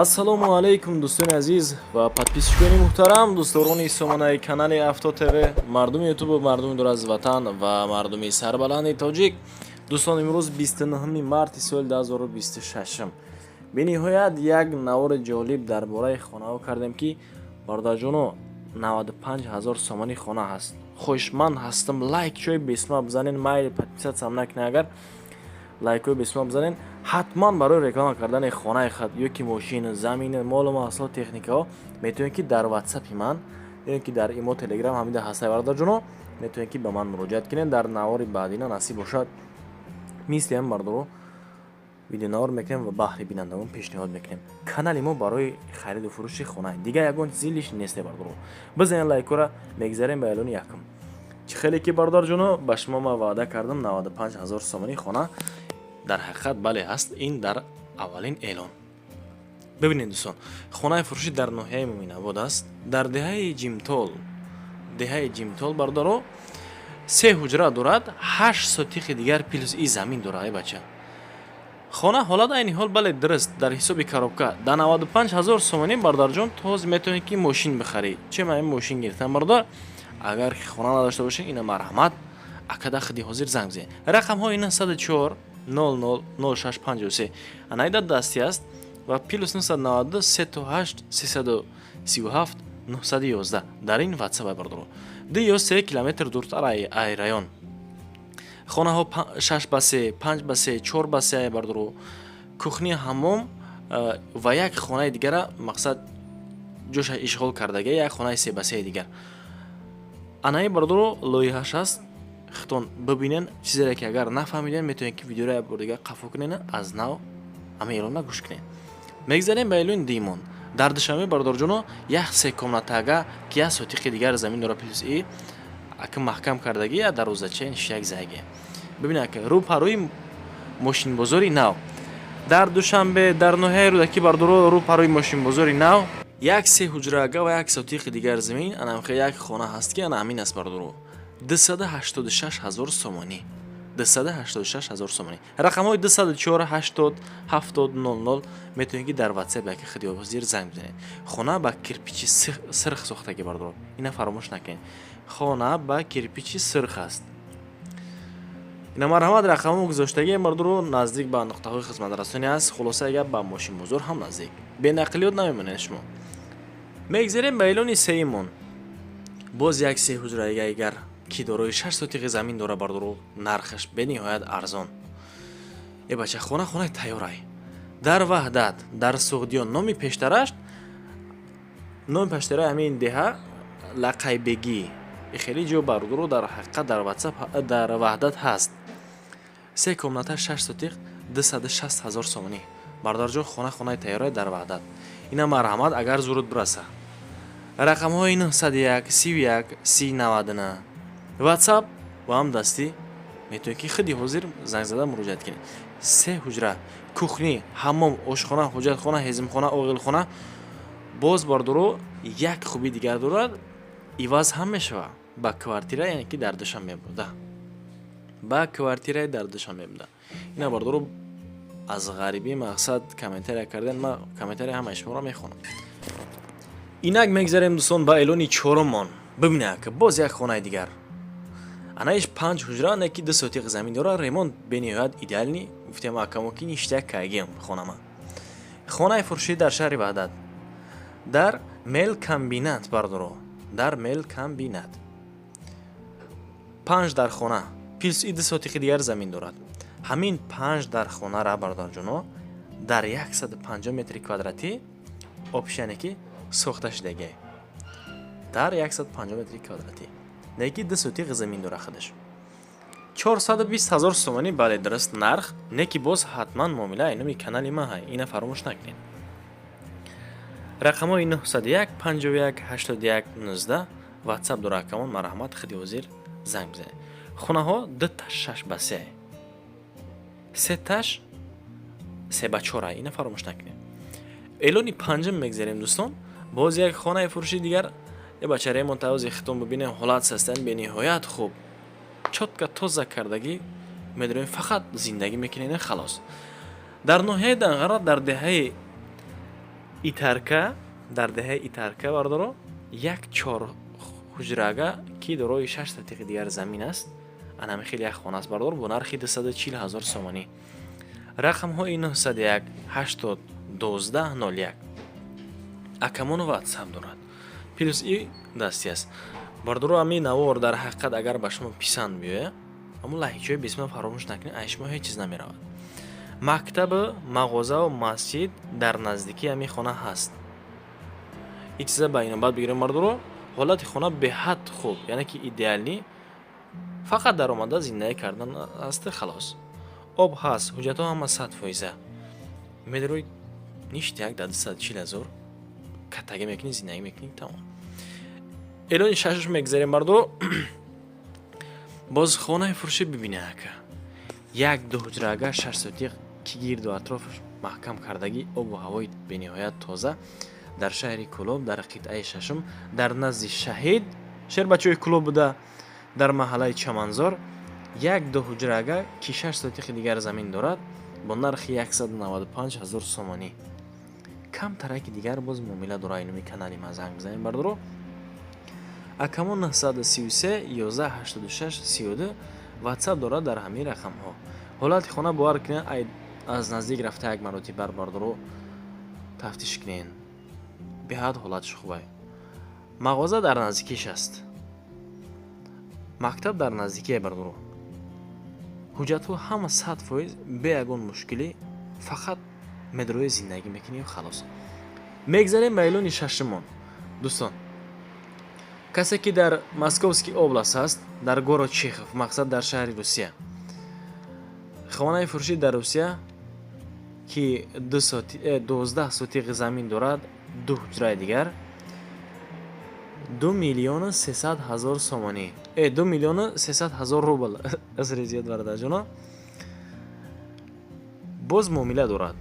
ассалому алайкум дӯстони азиз ва подписчикони муҳтарам, дӯстдорони сомонаи канали Авто ТВ, мардуми ютуб, мардуми дур аз ватан ва мардуми сарбаланди тоҷик. Дӯстон, имрӯз 29 марти соли 2026 бениҳоят як навори ҷолиб дар бораи хонаҳо кардем ки бародарҷоно 95 000 сомонӣ хона ҳаст. хоҳишманд ҳастам, лайк чой бесма бизанен, майли подписатсия накунед. Агар лайкҳои бесма бизанен, ҳатман барои реклама кардани хонаи хат ёки мошин, замин, молу маҳсулот, техникаҳо метавонед ки дар WhatsApp-и ман ки дар имо Telegram ҳамида ҳастай бародарҷоно метавонед ки ба ман муроҷиат кунед. Дар навори баъдина насиб бошад мисли ҳам бародаро видеонавор мекунем ва баҳри бинандагон пешниҳод мекунем. Канали мо барои хариду фурӯши хона дигар ягон чизи лиш нест. Бародаро бизанед лайкора, мегзарем ба эълони якум. чӣ хеле ки бародарҷоно ба шумо ман ваъда кардам 95 000 сомонӣ хона дар ҳақиқат бале ҳаст. ин дар аввалин эълон. бибинед дӯстон, хонаи фурӯшӣ дар ноҳияи Муъминобод аст. Дар деҳаи ҷимтол бародаро 3 ҳуҷра дорад, 8 сотиқи дигар плюс и замин дорад. бача хона ҳолат айни ҳол бале дуруст дар ҳисоби коробка дар 95 000 сомонӣ бародарҷон тоз метавонед ки мошин бихарӣ. чӣ ман мошин гирифтам бардар? агар хона надошта бошед, ина марҳамат акада хиди ҳозир занг бизанед. рақамҳо ина 104 00 0653 анайда дастӣ аст ва плюс 992 38 337 911 дар ин WhatsApp бародаро 2 ё 3 километр дуртар ай район. хонаҳо 6 ба 3, 5 ба 3, 4 ба 3 бародаро кухни ҳаммом ва як хонаи дигара мақсад ҷоша ишғол кардага як хонаи 3 ба 3 дигар. анаи бародаро лоиҳаш аст. хитон бибинен чизере ки агар нафаҳмиден метавонед ки видеоро як бор дигар қафо кунед, аз нав ама эълона гӯш кунед. мегзарем ба эълони Димон. дар Душанбе бародарҷоно як 3 комнатага ки як сотиқи дигар замин дора плюс и ака маҳкам кардаги я дарозачаи нишяк зайге. бибинед ака рӯпарӯи мошинбозори нав дар Душанбе дар ноҳияи Рӯдаки бародаро рӯпарӯи мошинбозори нав як 3 ҳуҷрага ва як сотиқи дигар замин анамха як хона ҳаст ки ана амин аст бародаро 286 000 сомонӣ. 286 000 сомонӣ. рақамҳои 204 80 70 00 метавонед ки дар WhatsApp яки хиди ҳозир занг бизанед. хона ба кирпичи сирх сохтаги бародаро, ина фаромӯш накунед. хона ба кирпичи сирх аст. ина марҳамат рақамҳо гузоштаги бародаро наздик ба нуқтаҳои хизматрасонӣ аст. хулоса ягар ба мошинбозор ҳам наздик. бенақлиёт намемонед шумо. мегзарем ба эълони сеимон. боз як 3 ҳуҷраи агар ки дорои 6 сотиқи замин дора бародаро нархаш бениҳоят арзон. бача хонаи тайёрай дар ваҳдат дар Суғдиён. номи пештараш ҳамин деҳа лақайбегӣ. хеле ҷо бародаро дар ҳақиқат дар WhatsApp дар ваҳдат ҳаст. 3 комната 6 сотиқ 260 000 сомонӣ. бародарҷон хонаи тайёрай дар ваҳдат. ина марҳамат агар зурут бираса. рақамҳои 901 31 30 WhatsApp ва ҳам дастӣ метавонед ки хиди ҳозир занг зада муроҷиат кунед. 3 ҳуҷра, кухни, ҳаммом, ошхона, ҳоҷатхона, ҳезимхона, оғилхона. боз бародаро як хуби дигар дорад, иваз ҳам мешавад ба квартира, яъне ки дар Душанбе буда. ба квартираи дар Душанбе буда. ина бародаро аз ғарибӣ мақсад комментария карден, ма комментария ҳамаи шуморо мехонам. инак мегзарем дӯстон ба эълони чорумон. бибинед ака боз як хонаи дигар. анаиш 5 ҳуҷра не ки 2 сотиқи замин дора. ремонт бениҳоят идеални гуфтем акамо ки ништяк кайгем хонама. хонаи фурӯшӣ дар шаҳри Ваҳдат дар Мел комбинат бародаро. дар Мел комбинат 5 дар хона плюс 2 сотиқи дигар замин дорад. ҳамин 5 дар хонара бародарҷоно дар 150 метри квадратӣ опшияне ки сохта шудаги дар 150 метри квадратӣ неки 2 сотиқи замин дора худаш. 420 000 сомонӣ бале дуруст нарх. неки боз ҳатман муомила айноми канали ма ҳай. ина фаромӯш накунед. рақамҳои 901 51 81 19 WhatsApp дора акамон марҳамат хиди ҳозир занг бизанед. хонаҳо 2 таш 6 ба 3 3 таш 3 ба 4 ина фаромӯш накунед. эълони панҷум мегзарем дӯстон. боз як хонаи фурӯши дигар. бача ремонт тавози хитон бибинем ҳолат састан бениҳоят хуб. чотка тоза кардагӣ медорем, фақат зиндагӣ мекунед халос. дар ноҳияи Данғара дар деҳаи итарка дар деҳаи итарка бардоро як чор ҳуҷрага ки дорои 6 сатиқи дигар замин аст. Анами хеле як хона аст бардор бо нархи 240,000 сомонӣ. Рақамҳои 901 80 12 01 акамону ватсап дорад. Плюс и дасти аст. Бардоро ами навор дар ҳақиқат агар ба шумо писанд биёяд, аммо лаҳиҷаи бисман фаромӯш накунед, аз шумо ҳеҷ чиз намеравад. Мактаби, мағозаву масҷид дар наздикии ами хона ҳаст. ин чиза ба инобат бигирем бардоро. ҳолати хона беҳад хуб, яъне ки идеалӣ, фақат даромада зиндаӣ кардан аст халос. Об ҳаст, ҳуҷҷатҳо ҳама 100%. медарӯи ништи як дар 240,000 каттагӣ мекунӣ, зиндагӣ мекунӣ, тамом. эълони шашаш мегзарем бардоро. боз хонаи фурӯшӣ бибинед ака. Як ду ҳуҷрага 6 сотиқ ки гирду атрофаш маҳкам кардагӣ, обу ҳавои бениҳоят тоза дар шаҳри Кӯлоб дар қитъаи шашум дар назди Шаҳид Шербачои Кӯлоб буда дар маҳаллаи Чаманзор як ду ҳуҷрага ки 6 сотиқи дигар замин дорад бо нархи 195,000 сомонӣ. Камтараки дигар боз муомила дора инуми канали ма занг бизанем бардоро. акамон 933 11 86 32 ватсап дорад дар ҳамин рақамҳо. ҳолати хона бовар кунед аз наздик рафта як маротиба бардоро тафтиш кунед. беҳад ҳолатш хубе. мағоза дар наздикиш аст. мактаб дар наздикие бардоро. ҳуҷҷатҳо ҳама 100% бе ягон мушкилӣ, фақат медрои зиндагӣ мекунӣ ва халос. мегзарем ба эълони шашумон. дӯстон, касе ки дар Московский област аст, дар город Чехов, мақсад дар шаҳри Русия. хонаи фурӯшӣ дар Русия ки 12 сотиқи замин дорад, ду ҳуҷраи дигар 2,300,000 сомонӣ. 2,300,000 рубл. азри зиёд бародарҷоно. боз муомила дорад.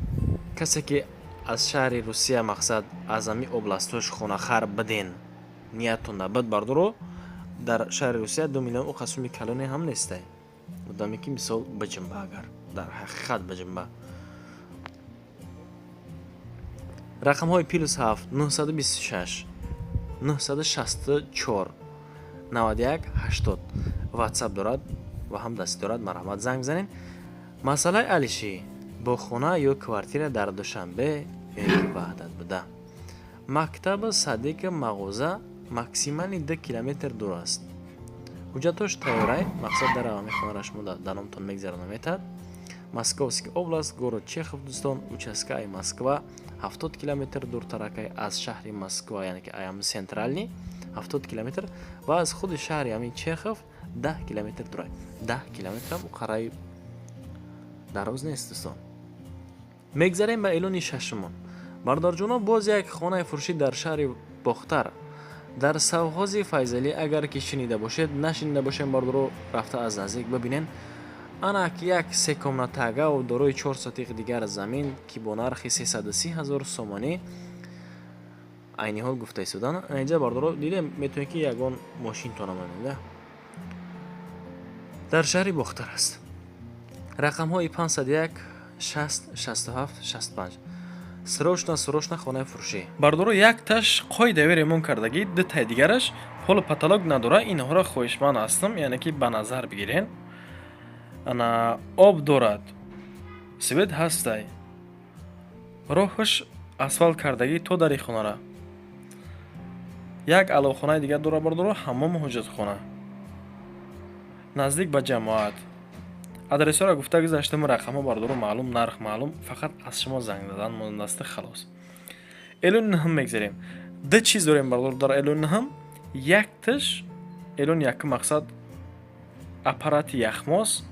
касе ки аз шаҳри Русия, мақсад аз ами областош хонахар биден, ниятон набуд бардоро дар шаҳри Русия 2 миллион у қасуми калоне ҳам нестай. будаме ки мисол баҷимба, агар дар ҳақиқат баҷимба. рақамҳои +7 926 964 91 80 ватсап дорад ва ҳам дастӣ дорад. марҳамат, занг бизанед. масъалаи алишӣ бо хона ё квартира дар Душанбе ё ки ваҳдат буда. мактаби садиқи мағоза максимали 2 километр дур аст. ҳуҷҷатош тайёрай, мақсад дар ҳамин хонаро шумо дар номтон мегзаронам метад. Московский област, город Чехов, дӯстон, участкаи Москва 70 километр дуртаракай аз шаҳри Москва, яъне ки аям централни 70 километр ва аз худи шаҳри ҳамин Чехов 10 километр дурай. 10 километрам уқараи дароз нест дӯстон. мегзарем ба эълони шашумон. бардорҷоно, боз як хонаи фурӯшӣ дар шаҳри Бохтар дар Савҳози Файзалӣ, агар ки шинида бошед, нашинида бошед, бардоро рафта аз наздик бибинен. анак як секомнатагав дорои 4 сотиқи дигар замин ки бо нархи 330,000 сомонӣ айни ҳол гуфта истодан. инҷа бардоро дидем метавонед ки ягон мошинтона мемода. дар шаҳри Бохтар аст. рақамҳои 501 60 67 65 срочна хонаи фурӯшӣ. бардоро якташ қоидави ремонт кардагӣ, дутаи дигараш ҳоло патолог надора. инҳоро хоҳишманд ҳастам, яъне ки ба назар бигирен. ана об дорад, свет ҳастай, роҳаш асфалт кардагӣ то дари хонара. як аловхонаи дигар дора бардоро, ҳаммому ҳоҷатхона наздик ба ҷамоат. адресҳоро гуфта гузаштам, рақамҳо бардоро маълум, нарх маълум, фақат аз шумо занг задан мондааст, халос. эълони наҳам мегзарем. ду чиз дорем бардоро дар эълони наҳам. якташ эълони якум мақсад аппарати яхмос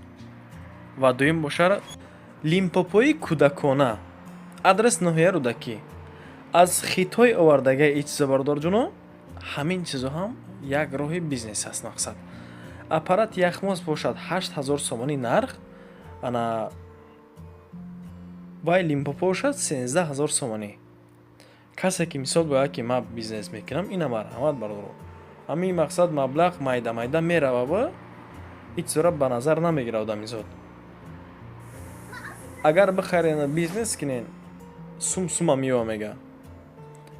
ва дуюм бошад лимпопои кӯдакона. адрес ноҳия Рӯдакӣ. аз хитой овардагаи ин чизо бардорҷоно, ҳамин чизо ҳам як роҳи бизнес аст. мақсад аппарат яхмос бошад 8,000 сомонӣ нарх, ана вай лимпопо бошад 13,000 сомонӣ. касе ки мисол бояд ки ман бизнес мекунам, ина марҳамат бардоро. ҳамин мақсад маблағ майда мерава ва ин чизоро ба назар намегирад одамизод. агар бихарен бизнес кунен, сума мева мега.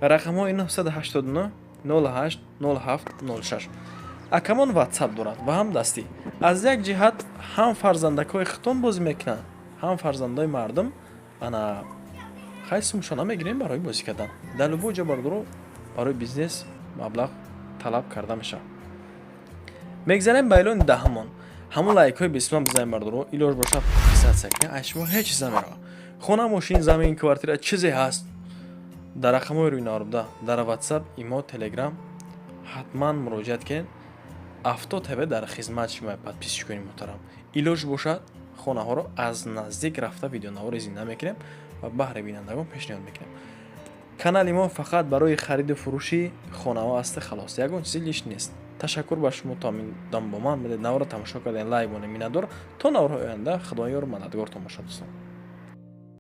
рақамҳои 989 08 07 06. акамон ватсап дорад ва ҳам дастӣ. аз як ҷиҳат ҳам фарзандакҳои хитон бозӣ мекунанд, ҳам фарзандаи мардум ана хайсумшона мегирем барои бозӣ кардан. дар любой ҷо бардуро барои бизнес маблағ талаб карда мешавад. мегзарем ба эълони даҳамон. ҳамон лайкҳои бисман бизанем бардуро илоҷ бошад подписатсия кунед. аз шумо ҳеҷ чиз намерава. хона, мошин, замин, квартира чизе ҳаст дар рақамҳои рӯи наварбуда дар ватсап, имо, телеграм ҳатман муроҷиат кунед. автотв дар хизмат шумо подписчикони муҳтарам. илоҷ бошад хонаҳоро аз наздик рафта видеонавори зинда мекунем ва баҳри бинандагон пешниҳод мекунем. канали мо фақат барои хариду фурӯши хонаҳо аст халос, ягон чизи лиш нест. ташаккур ба шумо то дам бо ман будед. навро тамошо кардем. лайк бонем. миннатдор. то навроҳои оянда худоёр мададгортон бошад дӯстон.